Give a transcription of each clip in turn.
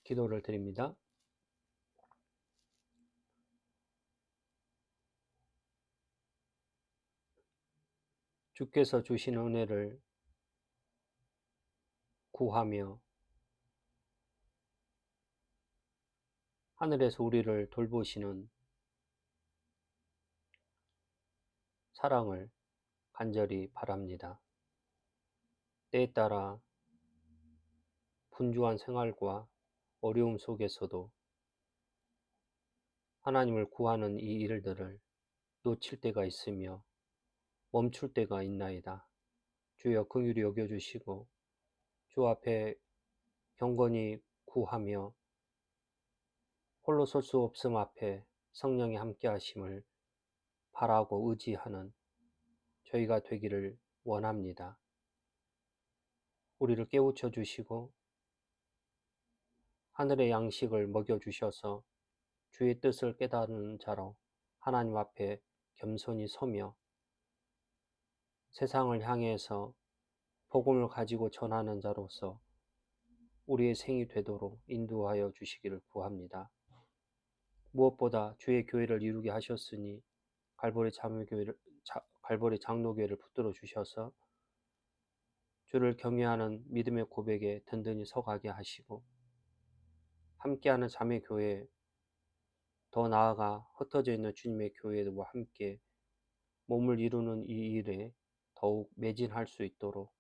기도를 드립니다. 주께서 주신 은혜를 구하며 하늘에서 우리를 돌보시는 사랑을 간절히 바랍니다. 때에 따라 분주한 생활과 어려움 속에서도 하나님을 구하는 이 일들을 놓칠 때가 있으며 멈출 때가 있나이다. 주여 긍휼히 여겨주시고 주 앞에 경건히 구하며 홀로 설 수 없음 앞에 성령의 함께 하심을 바라고 의지하는 저희가 되기를 원합니다. 우리를 깨우쳐 주시고 하늘의 양식을 먹여 주셔서 주의 뜻을 깨달은 자로 하나님 앞에 겸손히 서며 세상을 향해서 복음을 가지고 전하는 자로서 우리의 생이 되도록 인도하여 주시기를 구합니다. 무엇보다 주의 교회를 이루게 하셨으니 갈보리 장로교회를 붙들어 주셔서 주를 경외하는 믿음의 고백에 든든히 서가게 하시고 함께하는 자매교회, 더 나아가 흩어져 있는 주님의 교회와 함께 몸을 이루는 이 일에 더욱 매진할 수 있도록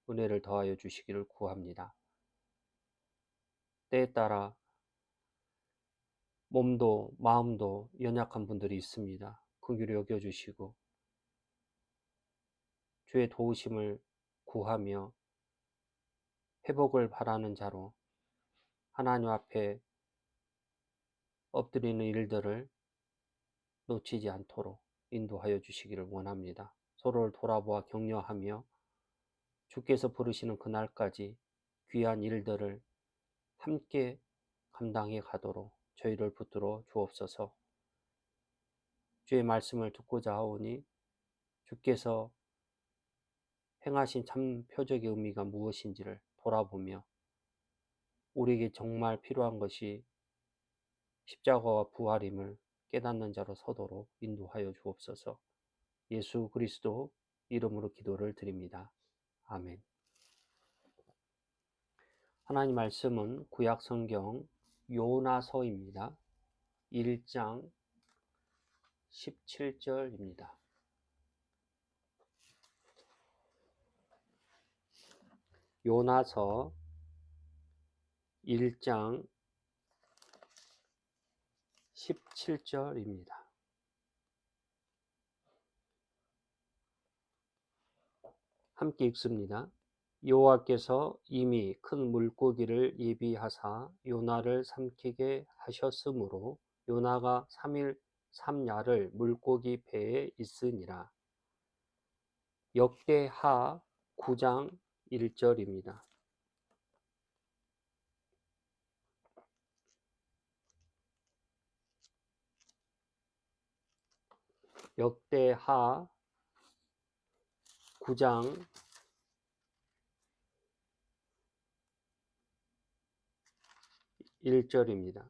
은혜를 더하여 주시기를 구합니다. 때에 따라 몸도 마음도 연약한 분들이 있습니다. 긍휼히 여겨주시고 주의 도우심을 구하며 회복을 바라는 자로 하나님 앞에 엎드리는 일들을 놓치지 않도록 인도하여 주시기를 원합니다. 서로를 돌아보아 격려하며 주께서 부르시는 그날까지 귀한 일들을 함께 감당해 가도록 저희를 붙들어 주옵소서. 주의 말씀을 듣고자 하오니 주께서 행하신 참 표적의 의미가 무엇인지를 돌아보며 우리에게 정말 필요한 것이 십자가와 부활임을 깨닫는 자로 서도록 인도하여 주옵소서. 예수 그리스도 이름으로 기도를 드립니다. 아멘. 하나님 말씀은 구약 성경 요나서입니다. 1장 17절입니다. 요나서 1장 17절입니다. 함께 읽습니다. 여호와께서 이미 큰 물고기를 예비하사 요나를 삼키게 하셨으므로 요나가 3일 3야를 물고기 배에 있으니라. 역대하 9장 1절입니다. 역대하 9장 1절입니다.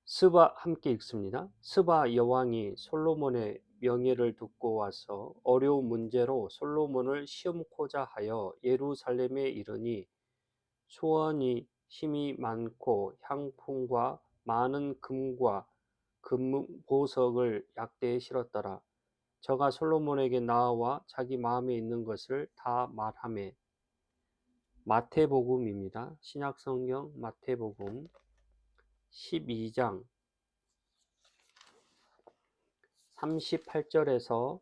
스바 함께 읽습니다. 스바 여왕이 솔로몬의 명예를 듣고 와서 어려운 문제로 솔로몬을 시험코자 하여 예루살렘에 이르니 소원이 힘이 많고 향품과 많은 금과 금보석을 약대에 실었더라. 저가 솔로몬에게 나와 자기 마음에 있는 것을 다 말하매. 마태복음입니다. 신약성경 마태복음 12장 38절에서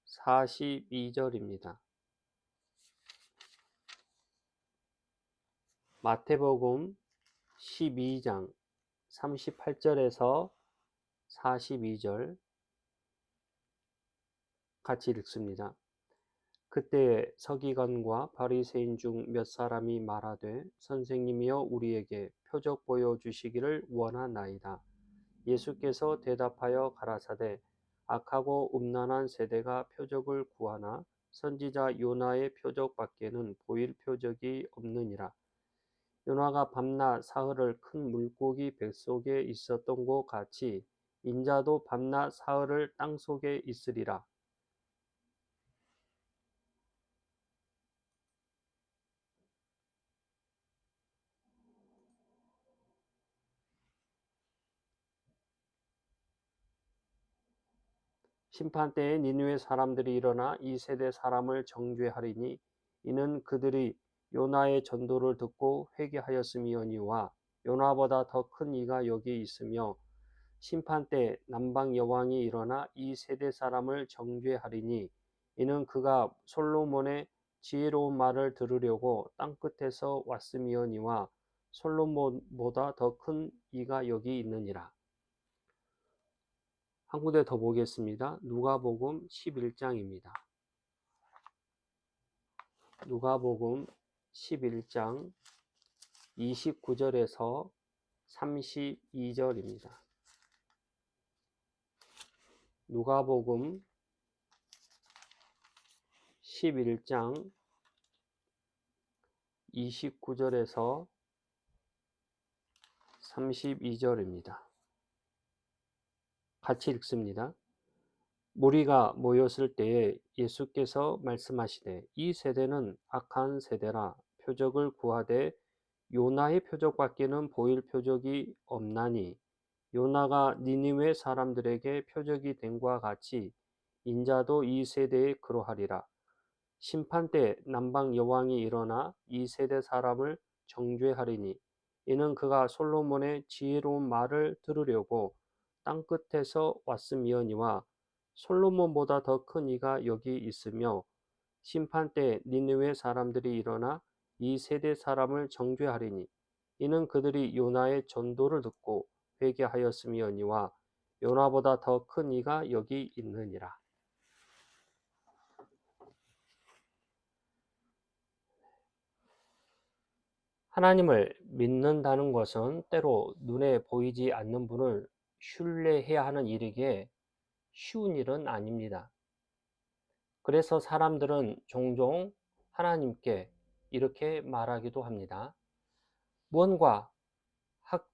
42절입니다. 마태복음 12장 38절에서 42절 같이 읽습니다. 그때 서기관과 바리새인 중 몇 사람이 말하되 선생님이여 우리에게 표적 보여주시기를 원하나이다. 예수께서 대답하여 가라사대 악하고 음란한 세대가 표적을 구하나 선지자 요나의 표적밖에는 보일 표적이 없느니라. 요나가 밤낮 사흘을 큰 물고기 뱃속에 있었던 것 같이 인자도 밤낮 사흘을 땅속에 있으리라. 심판 때에 니느웨 사람들이 일어나 이 세대 사람을 정죄하리니 이는 그들이 요나의 전도를 듣고 회개하였음이오니와 요나보다 더 큰 이가 여기 있으며 심판 때 남방 여왕이 일어나 이 세대 사람을 정죄하리니 이는 그가 솔로몬의 지혜로운 말을 들으려고 땅끝에서 왔음이오니와 솔로몬보다 더 큰 이가 여기 있느니라. 한 군데 더 보겠습니다. 누가복음 11장입니다. 누가복음 11장 29절에서 32절입니다. 누가복음 11장 29절에서 32절입니다. 같이 읽습니다. 무리가 모였을 때에 예수께서 말씀하시되 이 세대는 악한 세대라. 표적을 구하되 요나의 표적밖에는 보일 표적이 없나니 요나가 니느웨 사람들에게 표적이 된과 같이 인자도 이 세대에 그러하리라. 심판 때 남방 여왕이 일어나 이 세대 사람을 정죄하리니 이는 그가 솔로몬의 지혜로운 말을 들으려고 땅끝에서 왔음이오니와 솔로몬보다 더 큰 이가 여기 있으며 심판 때 니느웨 사람들이 일어나 이 세대 사람을 정죄하리니 이는 그들이 요나의 전도를 듣고 회개하였음이오니와 요나보다 더 큰 이가 여기 있느니라. 하나님을 믿는다는 것은 때로 눈에 보이지 않는 분을 신뢰해야 하는 일이기에 쉬운 일은 아닙니다. 그래서 사람들은 종종 하나님께 이렇게 말하기도 합니다. 무언가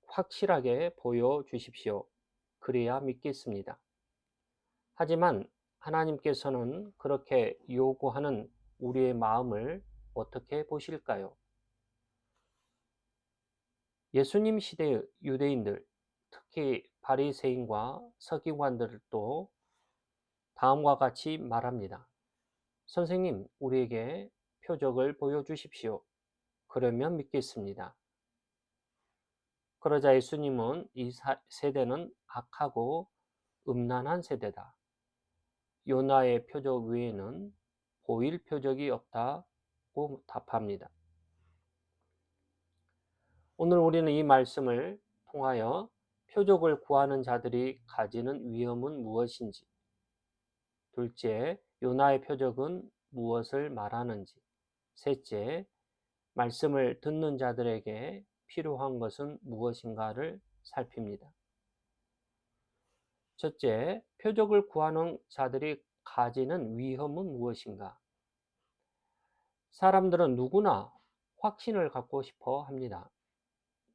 확실하게 보여주십시오. 그래야 믿겠습니다. 하지만 하나님께서는 그렇게 요구하는 우리의 마음을 어떻게 보실까요? 예수님 시대의 유대인들, 특히 바리새인과 서기관들도 다음과 같이 말합니다. 선생님, 우리에게 표적을 보여주십시오. 그러면 믿겠습니다. 그러자 예수님은 이 세대는 악하고 음란한 세대다. 요나의 표적 외에는 보일 표적이 없다고 답합니다. 오늘 우리는 이 말씀을 통하여 표적을 구하는 자들이 가지는 위험은 무엇인지, 둘째, 요나의 표적은 무엇을 말하는지, 셋째, 말씀을 듣는 자들에게 필요한 것은 무엇인가를 살핍니다. 첫째, 표적을 구하는 자들이 가지는 위험은 무엇인가? 사람들은 누구나 확신을 갖고 싶어 합니다.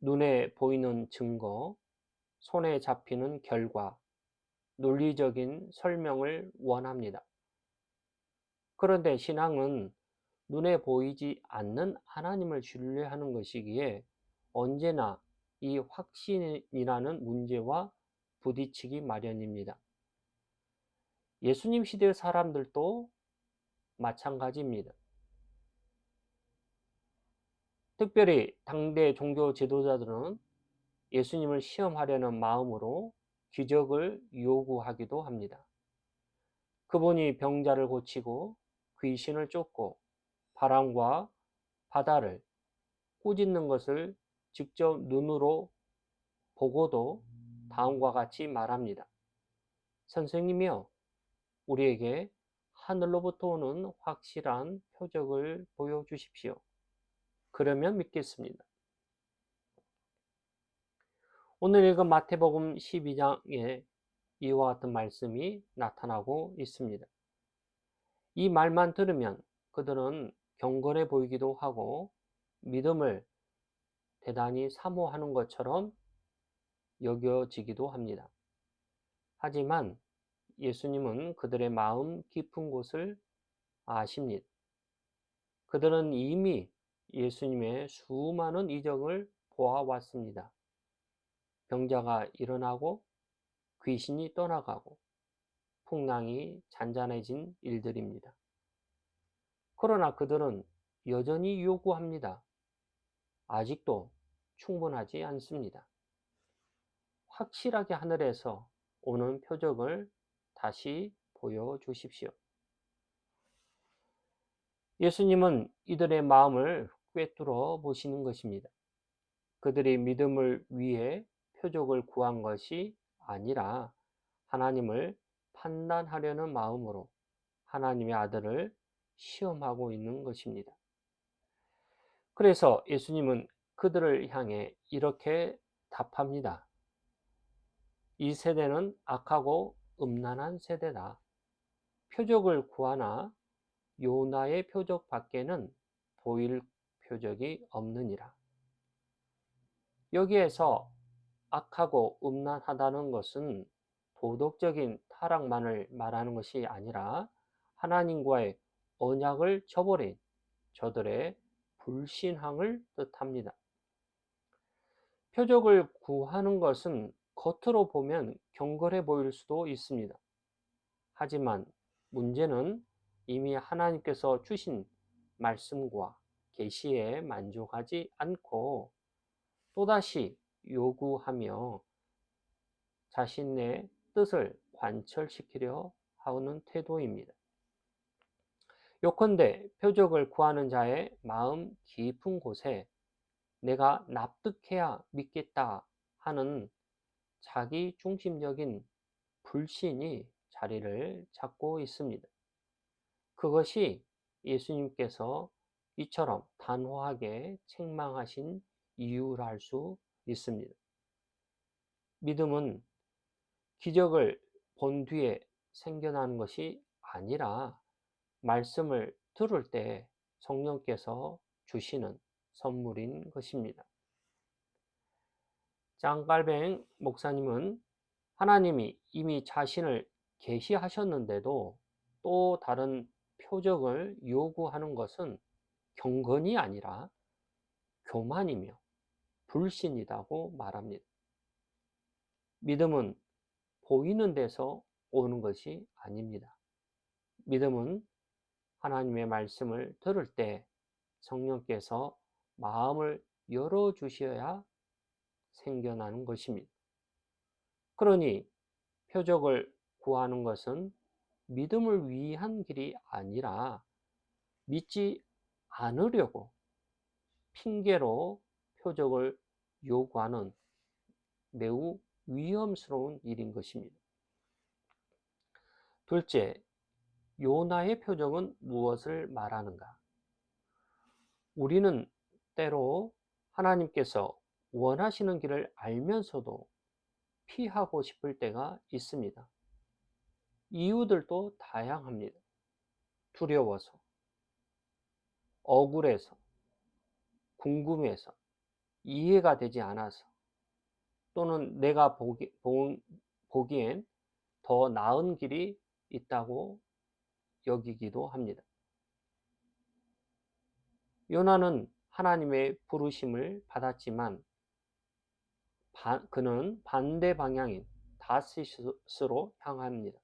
눈에 보이는 증거, 손에 잡히는 결과, 논리적인 설명을 원합니다. 그런데 신앙은 눈에 보이지 않는 하나님을 신뢰하는 것이기에 언제나 이 확신이라는 문제와 부딪히기 마련입니다. 예수님 시대의 사람들도 마찬가지입니다. 특별히 당대 종교 지도자들은 예수님을 시험하려는 마음으로 기적을 요구하기도 합니다. 그분이 병자를 고치고 귀신을 쫓고 바람과 바다를 꾸짖는 것을 직접 눈으로 보고도 다음과 같이 말합니다. 선생님이여, 우리에게 하늘로부터 오는 확실한 표적을 보여주십시오. 그러면 믿겠습니다. 오늘 읽은 마태복음 12장에 이와 같은 말씀이 나타나고 있습니다. 이 말만 들으면 그들은 경건해 보이기도 하고 믿음을 대단히 사모하는 것처럼 여겨지기도 합니다. 하지만 예수님은 그들의 마음 깊은 곳을 아십니다. 그들은 이미 예수님의 수많은 이적을 보아왔습니다. 병자가 일어나고 귀신이 떠나가고 풍랑이 잔잔해진 일들입니다. 그러나 그들은 여전히 요구합니다. 아직도 충분하지 않습니다. 확실하게 하늘에서 오는 표적을 다시 보여주십시오. 예수님은 이들의 마음을 꿰뚫어 보시는 것입니다. 그들이 믿음을 위해 표적을 구한 것이 아니라 하나님을 판단하려는 마음으로 하나님의 아들을 시험하고 있는 것입니다. 그래서 예수님은 그들을 향해 이렇게 답합니다. 이 세대는 악하고 음란한 세대다. 표적을 구하나 요나의 표적 밖에는 보일 표적이 없느니라. 여기에서 악하고 음란하다는 것은 도덕적인 타락만을 말하는 것이 아니라 하나님과의 언약을 저버린 저들의 불신앙을 뜻합니다. 표적을 구하는 것은 겉으로 보면 경건해 보일 수도 있습니다. 하지만 문제는 이미 하나님께서 주신 말씀과 계시에 만족하지 않고 또다시 요구하며 자신의 뜻을 관철시키려 하는 태도입니다. 요컨대 표적을 구하는 자의 마음 깊은 곳에 내가 납득해야 믿겠다 하는 자기 중심적인 불신이 자리를 잡고 있습니다. 그것이 예수님께서 이처럼 단호하게 책망하신 이유라 할 수 있습니다. 믿음은 기적을 본 뒤에 생겨나는 것이 아니라 말씀을 들을 때 성령께서 주시는 선물인 것입니다. 짱깔뱅 목사님은 하나님이 이미 자신을 계시하셨는데도 또 다른 표적을 요구하는 것은 경건이 아니라 교만이며 불신이라고 말합니다. 믿음은 보이는 데서 오는 것이 아닙니다. 믿음은 하나님의 말씀을 들을 때 성령께서 마음을 열어주셔야 생겨나는 것입니다. 그러니 표적을 구하는 것은 믿음을 위한 길이 아니라 믿지 않으려고 핑계로 표적을 요구하는 매우 위험스러운 일인 것입니다. 둘째, 요나의 표적은 무엇을 말하는가? 우리는 때로 하나님께서 원하시는 길을 알면서도 피하고 싶을 때가 있습니다. 이유들도 다양합니다. 두려워서, 억울해서, 궁금해서, 이해가 되지 않아서, 또는 내가 보기엔 더 나은 길이 있다고 여기기도 합니다. 요나는 하나님의 부르심을 받았지만 그는 반대 방향인 다시스로 향합니다.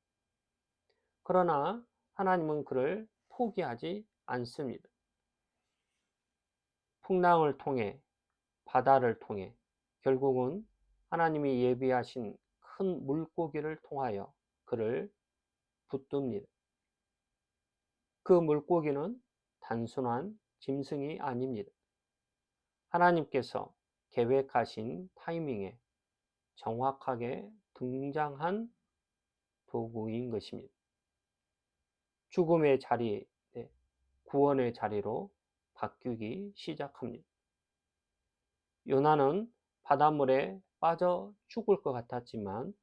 그러나 하나님은 그를 포기하지 않습니다. 풍랑을 통해 바다를 통해 결국은 하나님이 예비하신 큰 물고기를 통하여 그를 붙듭니다. 그 물고기는 단순한 짐승이 아닙니다. 하나님께서 계획하신 타이밍에 정확하게 등장한 도구인 것입니다. 죽음의 자리, 구원의 자리로 바뀌기 시작합니다. 요나는 바닷물에 빠져 죽을 것 같았지만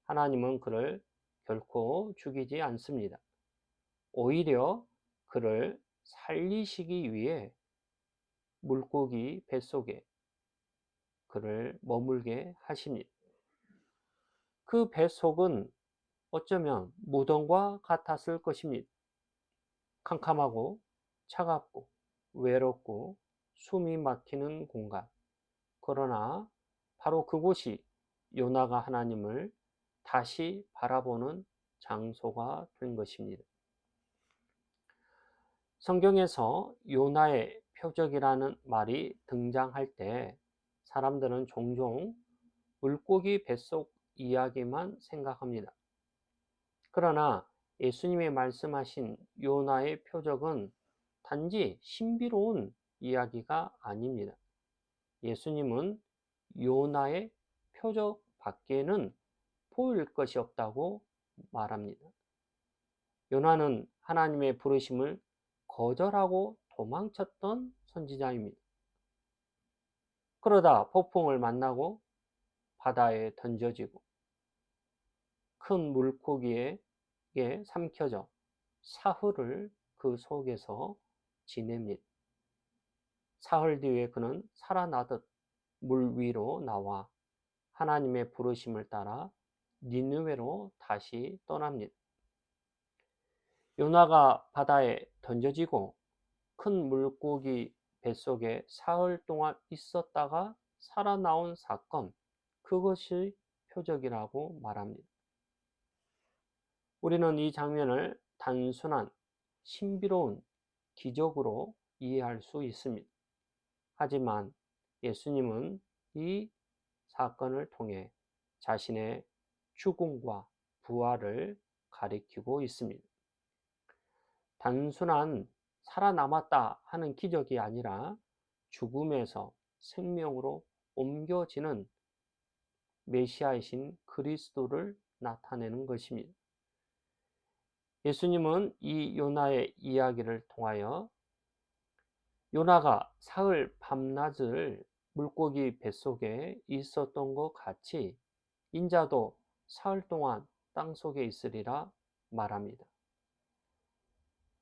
하나님은 그를 결코 죽이지 않습니다. 오히려 그를 살리시기 위해 물고기 뱃속에 그를 머물게 하시니 그 뱃속은 어쩌면 무덤과 같았을 것입니다. 캄캄하고 차갑고 외롭고 숨이 막히는 공간. 그러나 바로 그곳이 요나가 하나님을 다시 바라보는 장소가 된 것입니다. 성경에서 요나의 표적이라는 말이 등장할 때 사람들은 종종 물고기 뱃속 이야기만 생각합니다. 그러나 예수님이 말씀하신 요나의 표적은 단지 신비로운 이야기가 아닙니다. 예수님은 요나의 표적 밖에는 보일 것이 없다고 말합니다. 요나는 하나님의 부르심을 거절하고 도망쳤던 선지자입니다. 그러다 폭풍을 만나고 바다에 던져지고 큰 물고기에게 삼켜져 사흘을 그 속에서 지냅니다. 사흘 뒤에 그는 살아나듯 물 위로 나와 하나님의 부르심을 따라 니느웨로 다시 떠납니다. 요나가 바다에 던져지고 큰 물고기 뱃속에 사흘 동안 있었다가 살아나온 사건, 그것이 표적이라고 말합니다. 우리는 이 장면을 단순한 신비로운 기적으로 이해할 수 있습니다. 하지만 예수님은 이 사건을 통해 자신의 죽음과 부활을 가리키고 있습니다. 단순한 살아남았다 하는 기적이 아니라 죽음에서 생명으로 옮겨지는 메시아이신 그리스도를 나타내는 것입니다. 예수님은 이 요나의 이야기를 통하여 요나가 사흘 밤낮을 물고기 뱃속에 있었던 것 같이 인자도 사흘 동안 땅속에 있으리라 말합니다.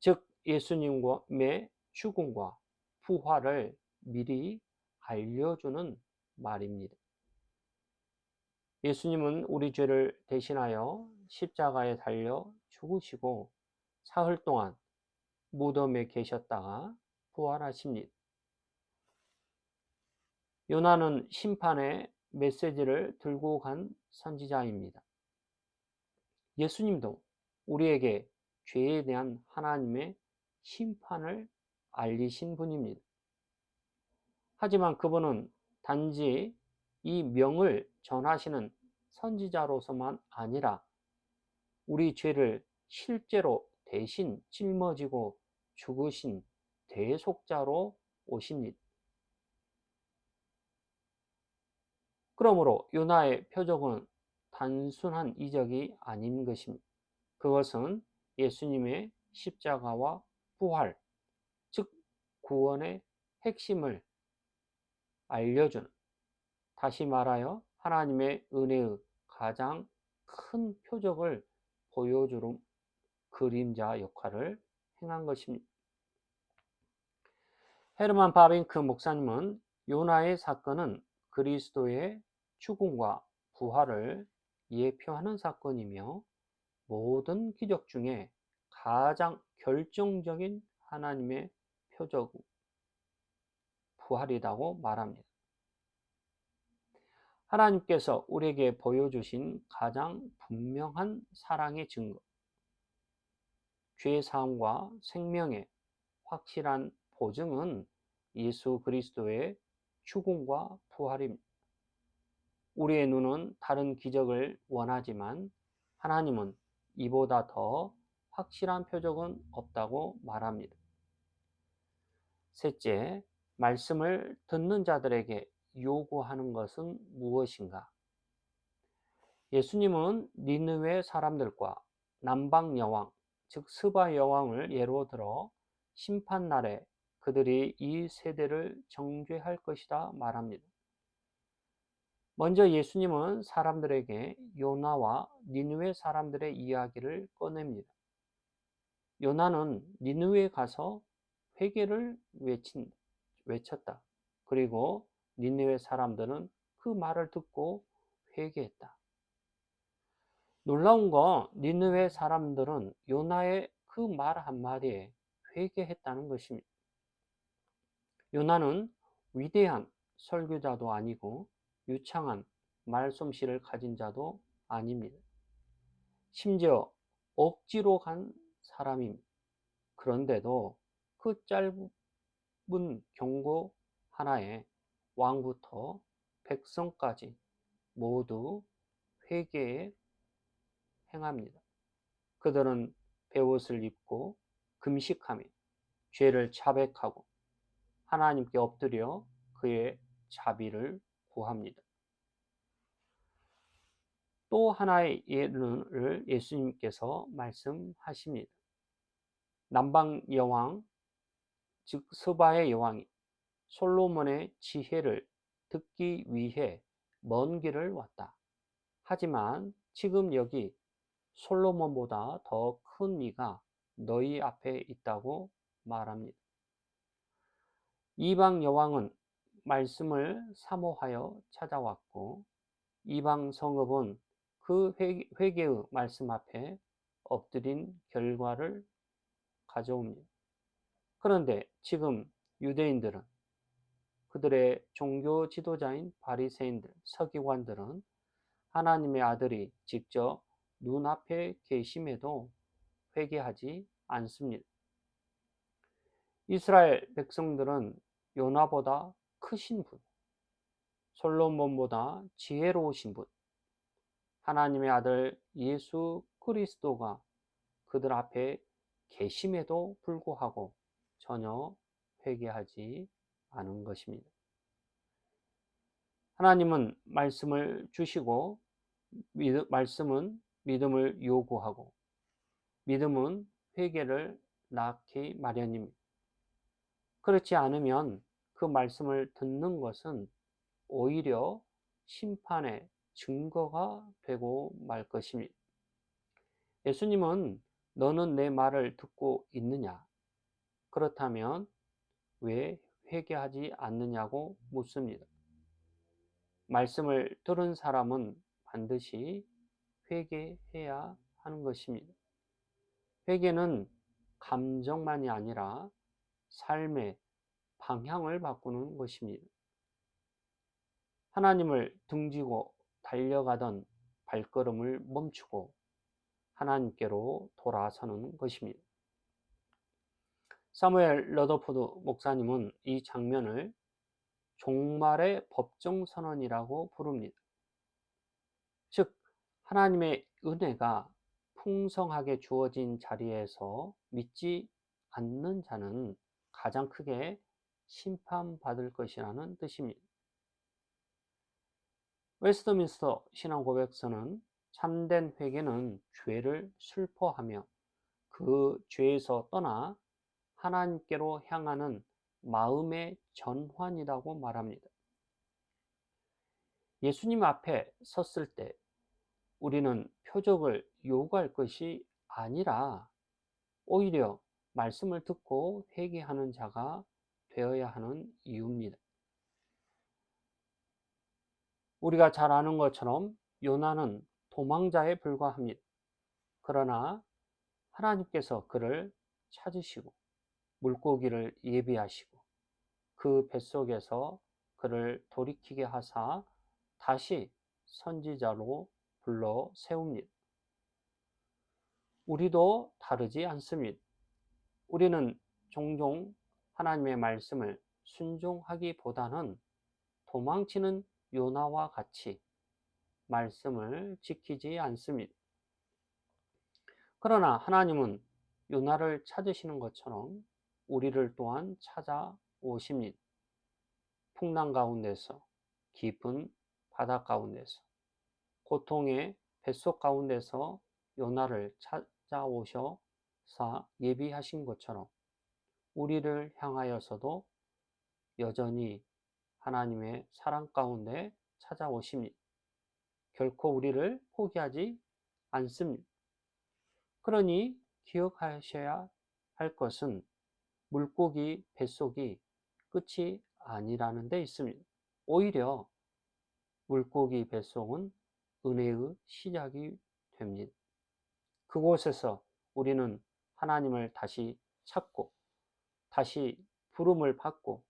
즉 예수님의 죽음과 부활을 미리 알려주는 말입니다. 예수님은 우리 죄를 대신하여 십자가에 달려 죽으시고 사흘 동안 무덤에 계셨다가 부활하십니다. 요나는 심판의 메시지를 들고 간 선지자입니다. 예수님도 우리에게 죄에 대한 하나님의 심판을 알리신 분입니다. 하지만 그분은 단지 이 명을 전하시는 선지자로서만 아니라 우리 죄를 실제로 대신 짊어지고 죽으신 대속자로 오십니다. 그러므로 요나의 표적은 단순한 이적이 아닌 것입니다. 그것은 예수님의 십자가와 부활, 즉 구원의 핵심을 알려주는, 다시 말하여 하나님의 은혜의 가장 큰 표적을 보여주는 그림자 역할을 행한 것입니다. 헤르만 바빙크 목사님은 요나의 사건은 그리스도의 죽음과 부활을 예표하는 사건이며 모든 기적 중에 가장 결정적인 하나님의 표적, 부활이라고 말합니다. 하나님께서 우리에게 보여주신 가장 분명한 사랑의 증거, 죄사함과 생명의 확실한 보증은 예수 그리스도의 죽음과 부활입니다. 우리의 눈은 다른 기적을 원하지만 하나님은 이보다 더 확실한 표적은 없다고 말합니다. 셋째, 말씀을 듣는 자들에게 요구하는 것은 무엇인가? 예수님은 니느웨 사람들과 남방 여왕, 즉 스바 여왕을 예로 들어 심판날에 그들이 이 세대를 정죄할 것이다 말합니다. 먼저 예수님은 사람들에게 요나와 니느웨 사람들의 이야기를 꺼냅니다. 요나는 니느웨에 가서 회개를 외쳤다. 그리고 니느웨 사람들은 그 말을 듣고 회개했다. 놀라운 건 니느웨 사람들은 요나의 그 말 한마디에 회개했다는 것입니다. 요나는 위대한 설교자도 아니고 유창한 말솜씨를 가진 자도 아닙니다. 심지어 억지로 간 사람입니다. 그런데도 그 짧은 경고 하나에 왕부터 백성까지 모두 회개에 행합니다. 그들은 베옷을 입고 금식하며 죄를 자백하고 하나님께 엎드려 그의 자비를 구합니다. 또 하나의 예를 예수님께서 말씀하십니다. 남방 여왕, 즉 스바의 여왕이 솔로몬의 지혜를 듣기 위해 먼 길을 왔다. 하지만 지금 여기 솔로몬보다 더 큰 이가 너희 앞에 있다고 말합니다. 이방 여왕은 말씀을 사모하여 찾아왔고 이방 성읍은 그 회개의 말씀 앞에 엎드린 결과를 가져옵니다. 그런데 지금 유대인들은 그들의 종교 지도자인 바리새인들, 서기관들은 하나님의 아들이 직접 눈앞에 계심에도 회개하지 않습니다. 이스라엘 백성들은 요나보다 크신 분, 솔로몬보다 지혜로우신 분, 하나님의 아들 예수 그리스도가 그들 앞에 계심에도 불구하고 전혀 회개하지 않은 것입니다. 하나님은 말씀을 주시고 말씀은 믿음을 요구하고 믿음은 회개를 낳기 마련입니다. 그렇지 않으면 그 말씀을 듣는 것은 오히려 심판의 증거가 되고 말 것입니다. 예수님은 너는 내 말을 듣고 있느냐? 그렇다면 왜 회개하지 않느냐고 묻습니다. 말씀을 들은 사람은 반드시 회개해야 하는 것입니다. 회개는 감정만이 아니라 삶의 방향을 바꾸는 것입니다. 하나님을 등지고 달려가던 발걸음을 멈추고 하나님께로 돌아서는 것입니다. 사무엘 러더포드 목사님은 이 장면을 종말의 법정 선언이라고 부릅니다. 즉 하나님의 은혜가 풍성하게 주어진 자리에서 믿지 않는 자는 가장 크게 심판받을 것이라는 뜻입니다. 웨스트민스터 신앙고백서는 참된 회개는 죄를 슬퍼하며 그 죄에서 떠나 하나님께로 향하는 마음의 전환이라고 말합니다. 예수님 앞에 섰을 때 우리는 표적을 요구할 것이 아니라 오히려 말씀을 듣고 회개하는 자가 되어야 하는 이유입니다. 우리가 잘 아는 것처럼 요나는 도망자에 불과합니다. 그러나 하나님께서 그를 찾으시고 물고기를 예비하시고 그 뱃속에서 그를 돌이키게 하사 다시 선지자로 불러 세웁니다. 우리도 다르지 않습니다. 우리는 종종 하나님의 말씀을 순종하기보다는 도망치는 요나와 같이 말씀을 지키지 않습니다. 그러나 하나님은 요나를 찾으시는 것처럼 우리를 또한 찾아오십니다. 풍랑 가운데서, 깊은 바다 가운데서, 고통의 뱃속 가운데서 요나를 찾아오셔서 예비하신 것처럼 우리를 향하여서도 여전히 하나님의 사랑 가운데 찾아오십니다. 결코 우리를 포기하지 않습니다. 그러니 기억하셔야 할 것은 물고기 뱃속이 끝이 아니라는 데 있습니다. 오히려 물고기 배송은 은혜의 시작이 됩니다. 그곳에서 우리는 하나님을 다시 찾고, 다시 부름을 받고,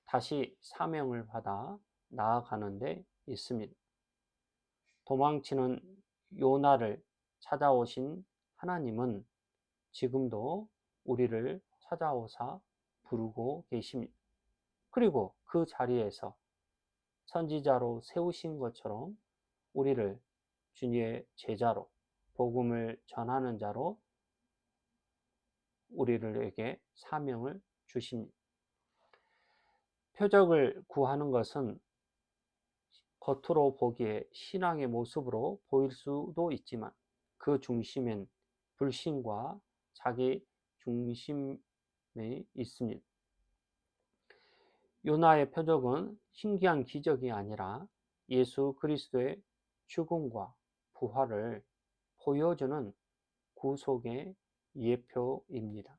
다시 사명을 받아 나아가는 데 있습니다. 도망치는 요나를 찾아오신 하나님은 지금도 우리를 찾아오사 부르고 계십니다. 그리고 그 자리에서 선지자로 세우신 것처럼 우리를 주님의 제자로, 복음을 전하는 자로 우리에게 사명을 주십니다. 표적을 구하는 것은 겉으로 보기에 신앙의 모습으로 보일 수도 있지만 그 중심엔 불신과 자기 중심이 있습니다. 요나의 표적은 신기한 기적이 아니라 예수 그리스도의 죽음과 부활을 보여주는 구속의 예표입니다.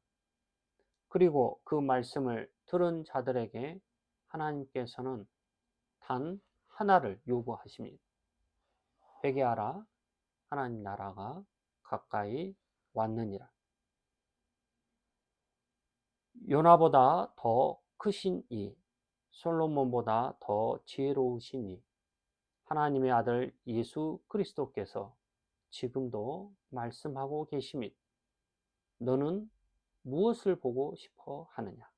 그리고 그 말씀을 들은 자들에게 하나님께서는 단 하나를 요구하십니다. 회개하라, 하나님 나라가 가까이 왔느니라. 요나보다 더 크신 이, 솔로몬보다 더 지혜로우신 이, 하나님의 아들 예수 그리스도께서 지금도 말씀하고 계십니다. 너는 무엇을 보고 싶어 하느냐?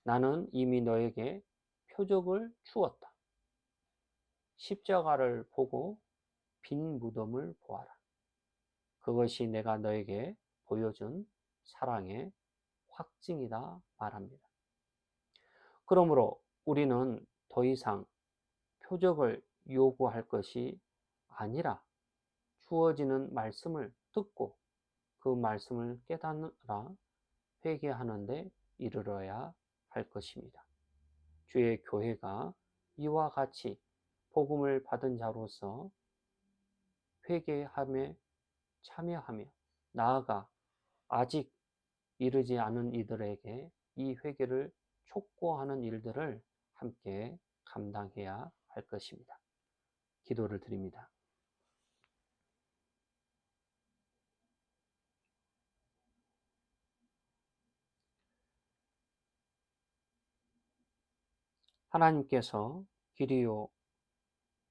나는 이미 너에게 표적을 주었다. 십자가를 보고 빈 무덤을 보아라. 그것이 내가 너에게 보여준 사랑의 확증이다 말합니다. 그러므로 우리는 더 이상 표적을 요구할 것이 아니라 주어지는 말씀을 듣고 그 말씀을 깨닫느라 회개하는데 이르러야 할 것입니다. 주의 교회가 이와 같이 복음을 받은 자로서 회개함에 참여하며 나아가 아직 이르지 않은 이들에게 이 회개를 촉구하는 일들을 함께 감당해야 할 것입니다. 기도를 드립니다. 하나님께서 길이요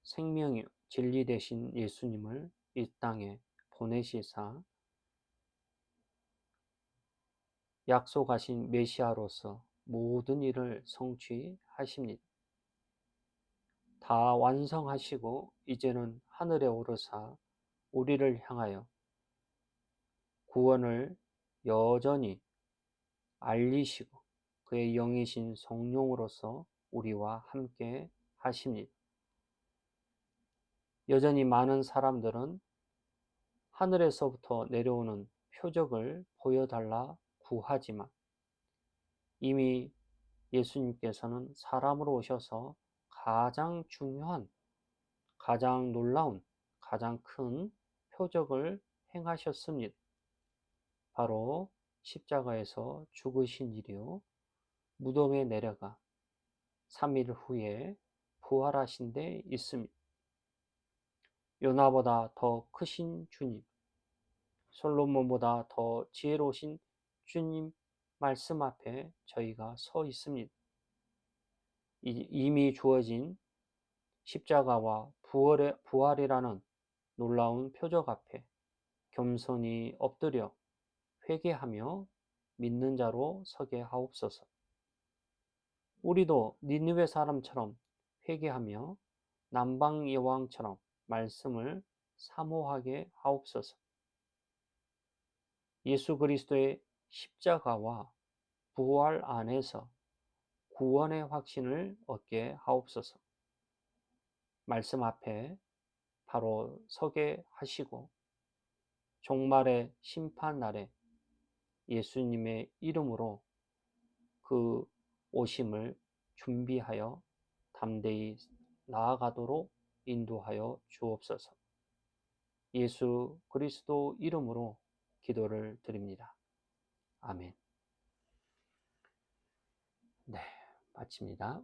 생명이요 진리 되신 예수님을 이 땅에 보내시사 약속하신 메시아로서 모든 일을 성취하십니다. 다 완성하시고 이제는 하늘에 오르사 우리를 향하여 구원을 여전히 알리시고 그의 영이신 성령으로서 우리와 함께 하십니다. 여전히 많은 사람들은 하늘에서부터 내려오는 표적을 보여달라 구하지만 이미 예수님께서는 사람으로 오셔서 가장 중요한, 가장 놀라운, 가장 큰 표적을 행하셨습니다. 바로 십자가에서 죽으신 일이요 무덤에 내려가 3일 후에 부활하신 데 있습니다. 요나보다 더 크신 주님, 솔로몬보다 더 지혜로우신 주님 말씀 앞에 저희가 서 있습니다. 이미 주어진 십자가와 부활이라는 놀라운 표적 앞에 겸손히 엎드려 회개하며 믿는 자로 서게 하옵소서. 우리도 니느웨 사람처럼 회개하며 남방 여왕처럼 말씀을 사모하게 하옵소서. 예수 그리스도의 십자가와 부활 안에서 구원의 확신을 얻게 하옵소서. 말씀 앞에 바로 서게 하시고 종말의 심판 날에 예수님의 이름으로 그 오심을 준비하여 담대히 나아가도록 인도하여 주옵소서. 예수 그리스도 이름으로 기도를 드립니다. 아멘. 네, 마칩니다.